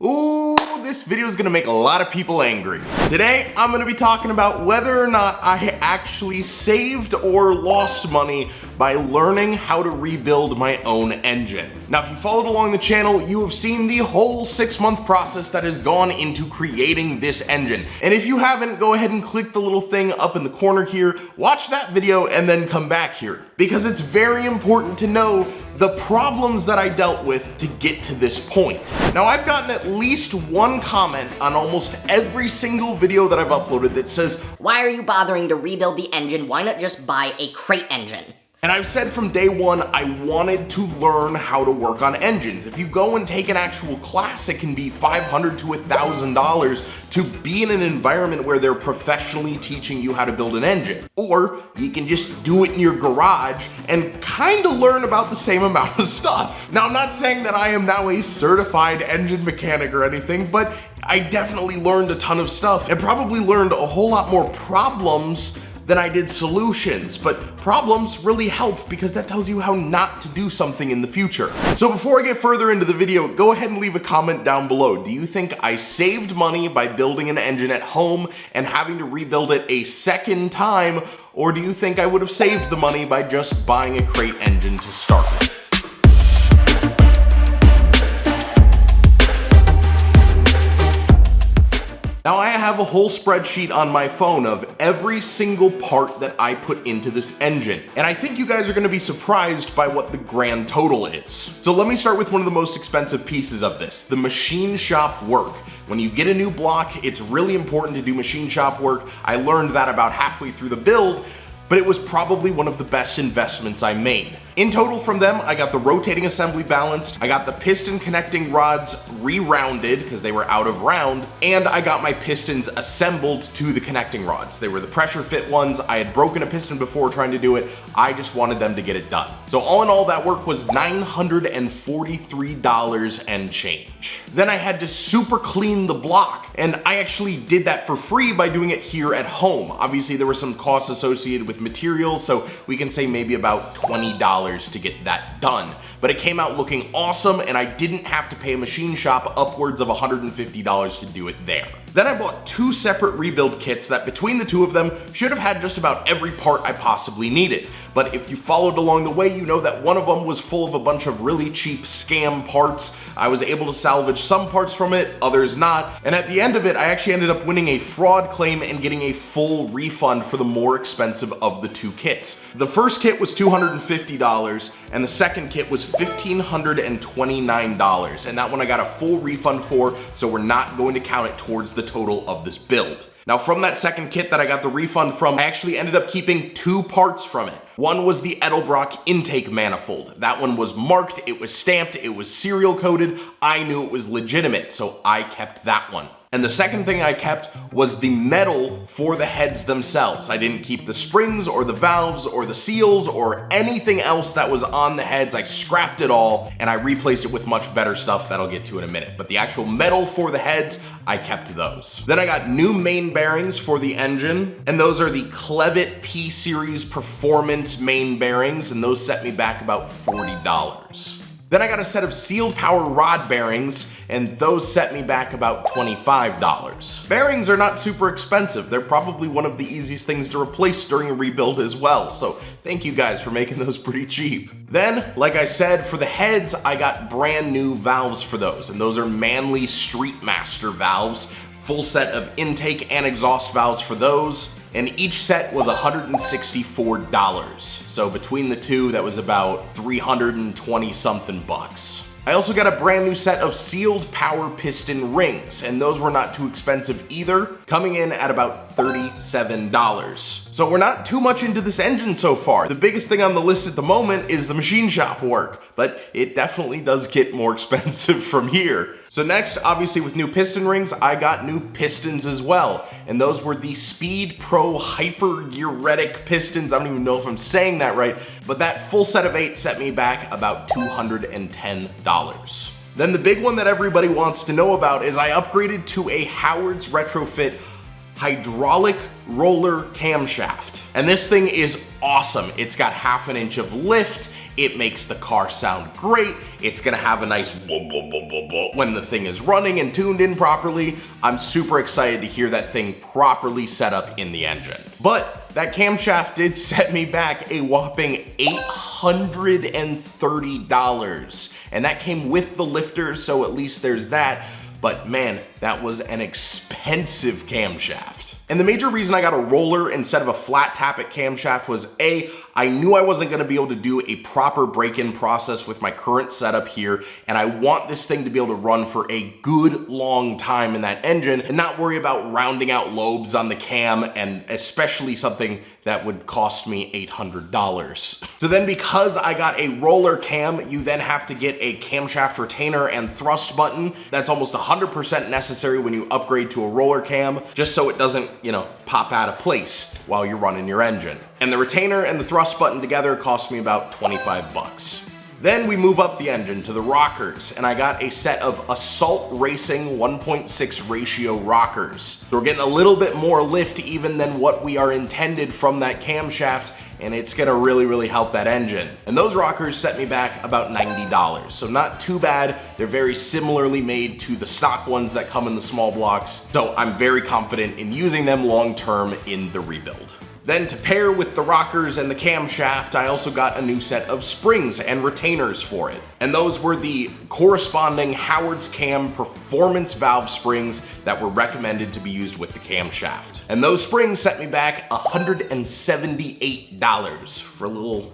Ooh, this video is gonna make a lot of people angry. Today, I'm gonna be talking about whether or not I actually saved or lost money by learning how to rebuild my own engine. Now, if you followed along the channel, you have seen the whole 6-month process that has gone into creating this engine. And if you haven't, go ahead and click the little thing up in the corner here, watch that video, and then come back here. Because it's very important to know the problems that I dealt with to get to this point. Now, I've gotten at least one comment on almost every single video that I've uploaded that says, "Why are you bothering to rebuild the engine? Why not just buy a crate engine?" And I've said from day one, I wanted to learn how to work on engines. If you go and take an actual class, it can be $500 to $1,000 to be in an environment where they're professionally teaching you how to build an engine. Or you can just do it in your garage and kind of learn about the same amount of stuff. Now, I'm not saying that I am now a certified engine mechanic or anything, but I definitely learned a ton of stuff and probably learned a whole lot more problems than I did solutions, but problems really help because that tells you how not to do something in the future. So before I get further into the video, go ahead and leave a comment down below. Do you think I saved money by building an engine at home and having to rebuild it a second time, or do you think I would have saved the money by just buying a crate engine to start with? Now, I have a whole spreadsheet on my phone of every single part that I put into this engine, and I think you guys are gonna be surprised by what the grand total is. So let me start with one of the most expensive pieces of this, the machine shop work. When you get a new block, it's really important to do machine shop work. I learned that about halfway through the build, but it was probably one of the best investments I made. In total from them, I got the rotating assembly balanced, I got the piston connecting rods re-rounded because they were out of round, and I got my pistons assembled to the connecting rods. They were the pressure fit ones. I had broken a piston before trying to do it. I just wanted them to get it done. So all in all, that work was $943 and change. Then I had to super clean the block, and I actually did that for free by doing it here at home. Obviously, there were some costs associated with materials, so we can say maybe about $20 to get that done. But it came out looking awesome, and I didn't have to pay a machine shop upwards of $150 to do it there. Then I bought 2 separate rebuild kits that between the two of them should have had just about every part I possibly needed. But if you followed along the way, you know that one of them was full of a bunch of really cheap scam parts. I was able to salvage some parts from it, others not. And at the end of it, I actually ended up winning a fraud claim and getting a full refund for the more expensive of the 2 kits. The first kit was $250, and the second kit was $1,529. And that one I got a full refund for, so we're not going to count it towards the total of this build. Now, from that second kit that I got the refund from, I actually ended up keeping 2 parts from it. One was the Edelbrock intake manifold. That one was marked, it was stamped, it was serial coded. I knew it was legitimate, so I kept that one. And the second thing I kept was the metal for the heads themselves. I didn't keep the springs or the valves or the seals or anything else that was on the heads. I scrapped it all and I replaced it with much better stuff that I'll get to in a minute. But the actual metal for the heads, I kept those. Then I got new main bearings for the engine, and those are the Clevitt P-Series Performance main bearings, and those set me back about $40. Then I got a set of sealed power rod bearings, and those set me back about $25. Bearings are not super expensive. They're probably one of the easiest things to replace during a rebuild as well, so thank you guys for making those pretty cheap. Then, like I said, for the heads, I got brand new valves for those, and those are Manley Streetmaster valves. Full set of intake and exhaust valves for those. And each set was $164. So between the two, that was about 320 something bucks. I also got a brand new set of sealed power piston rings, and those were not too expensive either, coming in at about $37. So we're not too much into this engine so far. The biggest thing on the list at the moment is the machine shop work, but it definitely does get more expensive from here. So next, obviously with new piston rings, I got new pistons as well, and those were the Speed Pro Hyper-Uretic pistons. I don't even know if I'm saying that right, but that full set of 8 set me back about $210. Then the big one that everybody wants to know about is I upgraded to a Howard's Retrofit hydraulic roller camshaft. And this thing is awesome. It's got 1/2 inch of lift. It makes the car sound great. It's gonna have a nice whoa, whoa, whoa, whoa, whoa when the thing is running and tuned in properly. I'm super excited to hear that thing properly set up in the engine. But that camshaft did set me back a whopping $830. And that came with the lifters, so at least there's that. But man, that was an expensive camshaft. And the major reason I got a roller instead of a flat tappet camshaft was A, I knew I wasn't gonna be able to do a proper break-in process with my current setup here, and I want this thing to be able to run for a good long time in that engine and not worry about rounding out lobes on the cam, and especially something that would cost me $800. So then because I got a roller cam, you then have to get a camshaft retainer and thrust button. That's almost 100% necessary when you upgrade to a roller cam, just so it doesn't, pop out of place while you're running your engine. And the retainer and the thrust button together cost me about 25 bucks. Then we move up the engine to the rockers, and I got a set of Assault Racing 1.6 ratio rockers. So we're getting a little bit more lift even than what we are intended from that camshaft, and it's gonna really, really help that engine. And those rockers set me back about $90, so not too bad. They're very similarly made to the stock ones that come in the small blocks, so I'm very confident in using them long-term in the rebuild. Then to pair with the rockers and the camshaft, I also got a new set of springs and retainers for it. And those were the corresponding Howard's Cam performance valve springs that were recommended to be used with the camshaft. And those springs set me back $178 for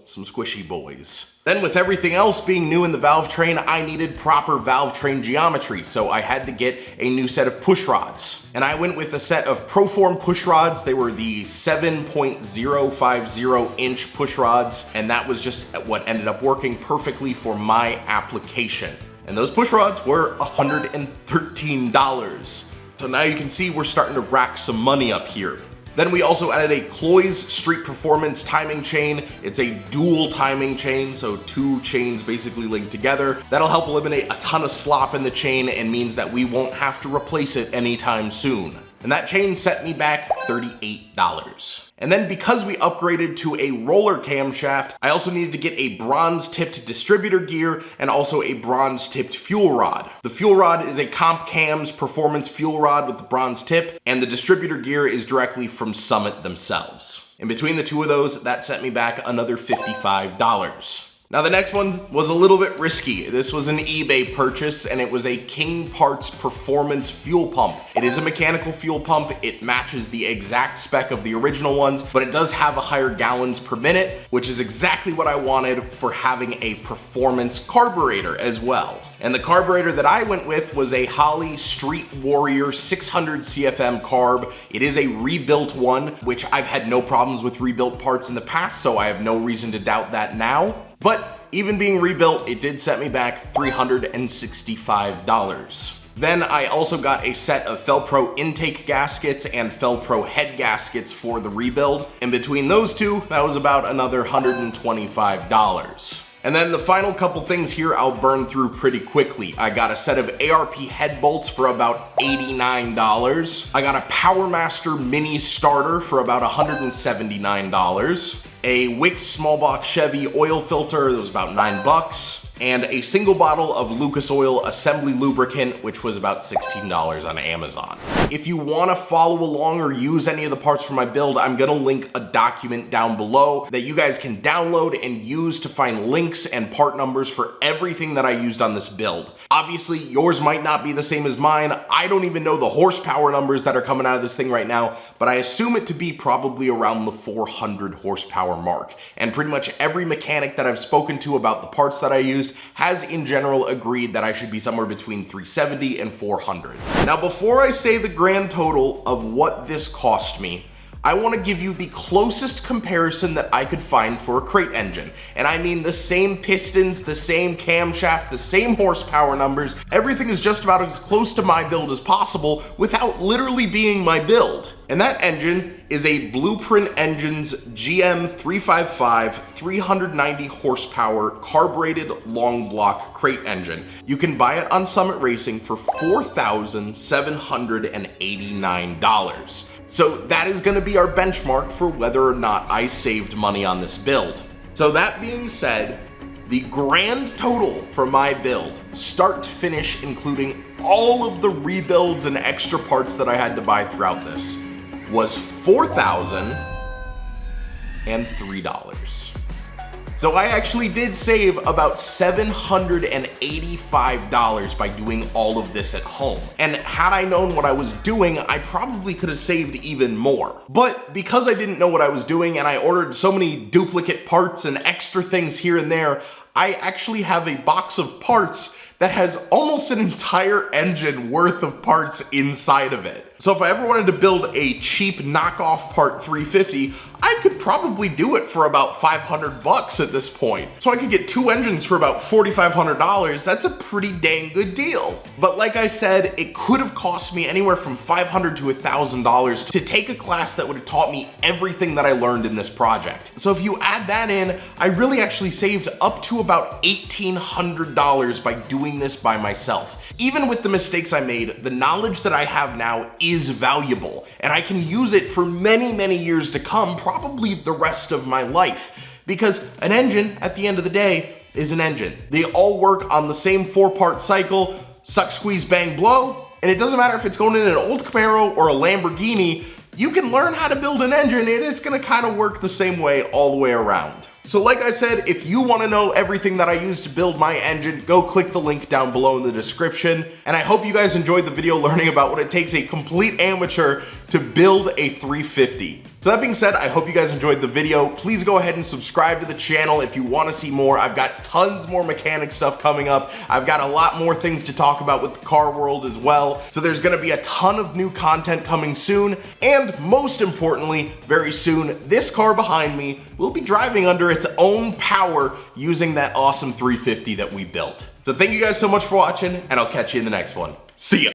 some squishy boys. Then with everything else being new in the valve train, I needed proper valve train geometry, so I had to get a new set of push rods. And I went with a set of Proform push rods. They were the 7.050 inch push rods, and that was just what ended up working perfectly for my application. And those push rods were $113. So now you can see we're starting to rack some money up here. Then we also added a Cloy's Street Performance timing chain. It's a dual timing chain, so 2 chains basically linked together. That'll help eliminate a ton of slop in the chain and means that we won't have to replace it anytime soon. And that chain set me back $38. And then because we upgraded to a roller camshaft, I also needed to get a bronze tipped distributor gear and also a bronze tipped fuel rod. The fuel rod is a Comp Cam's performance fuel rod with the bronze tip, and the distributor gear is directly from Summit themselves. In between the two of those, that set me back another $55. Now the next one was a little bit risky. This was an eBay purchase, and it was a King Parts performance fuel pump. It is a mechanical fuel pump. It matches the exact spec of the original ones, but it does have a higher gallons per minute, which is exactly what I wanted for having a performance carburetor as well. And the carburetor that I went with was a Holley Street Warrior 600 CFM carb. It is a rebuilt one, which I've had no problems with rebuilt parts in the past, so I have no reason to doubt that now. But even being rebuilt, it did set me back $365. Then I also got a set of Felpro intake gaskets and Felpro head gaskets for the rebuild. And between those two, that was about another $125. And then the final couple things here I'll burn through pretty quickly. I got a set of ARP head bolts for about $89. I got a PowerMaster mini starter for about $179. A Wix small box Chevy oil filter that was about $9. And a single bottle of Lucas Oil Assembly Lubricant, which was about $16 on Amazon. If you want to follow along or use any of the parts for my build, I'm going to link a document down below that you guys can download and use to find links and part numbers for everything that I used on this build. Obviously, yours might not be the same as mine. I don't even know the horsepower numbers that are coming out of this thing right now, but I assume it to be probably around the 400 horsepower mark. And pretty much every mechanic that I've spoken to about the parts that I used has in general agreed that I should be somewhere between 370 and 400. Now, before I say the grand total of what this cost me, I want to give you the closest comparison that I could find for a crate engine. And I mean the same pistons, the same camshaft, the same horsepower numbers. Everything is just about as close to my build as possible without literally being my build. And that engine is a Blueprint Engines GM 355 390 horsepower carbureted long block crate engine. You can buy it on Summit Racing for $4,789. So that is gonna be our benchmark for whether or not I saved money on this build. So that being said, the grand total for my build, start to finish, including all of the rebuilds and extra parts that I had to buy throughout this, was $4,003. So I actually did save about $785 by doing all of this at home. And had I known what I was doing, I probably could have saved even more. But because I didn't know what I was doing and I ordered so many duplicate parts and extra things here and there, I actually have a box of parts that has almost an entire engine worth of parts inside of it. So if I ever wanted to build a cheap knockoff part 350, I could probably do it for about 500 bucks at this point. So I could get 2 engines for about $4,500. That's a pretty dang good deal. But like I said, it could have cost me anywhere from $500 to $1,000 to take a class that would have taught me everything that I learned in this project. So if you add that in, I really actually saved up to about $1,800 by doing this by myself. Even with the mistakes I made, the knowledge that I have now is valuable, and I can use it for many, many years to come, probably the rest of my life. Because an engine, at the end of the day, is an engine. They all work on the same 4-part cycle, suck, squeeze, bang, blow, and it doesn't matter if it's going in an old Camaro or a Lamborghini, you can learn how to build an engine and it's gonna kind of work the same way all the way around. So like I said, if you want to know everything that I use to build my engine, go click the link down below in the description. And I hope you guys enjoyed the video learning about what it takes a complete amateur to build a 350. So that being said, I hope you guys enjoyed the video. Please go ahead and subscribe to the channel if you want to see more. I've got tons more mechanic stuff coming up. I've got a lot more things to talk about with the car world as well. So there's going to be a ton of new content coming soon. And most importantly, very soon, this car behind me will be driving under its own power using that awesome 350 that we built. So thank you guys so much for watching, and I'll catch you in the next one. See ya.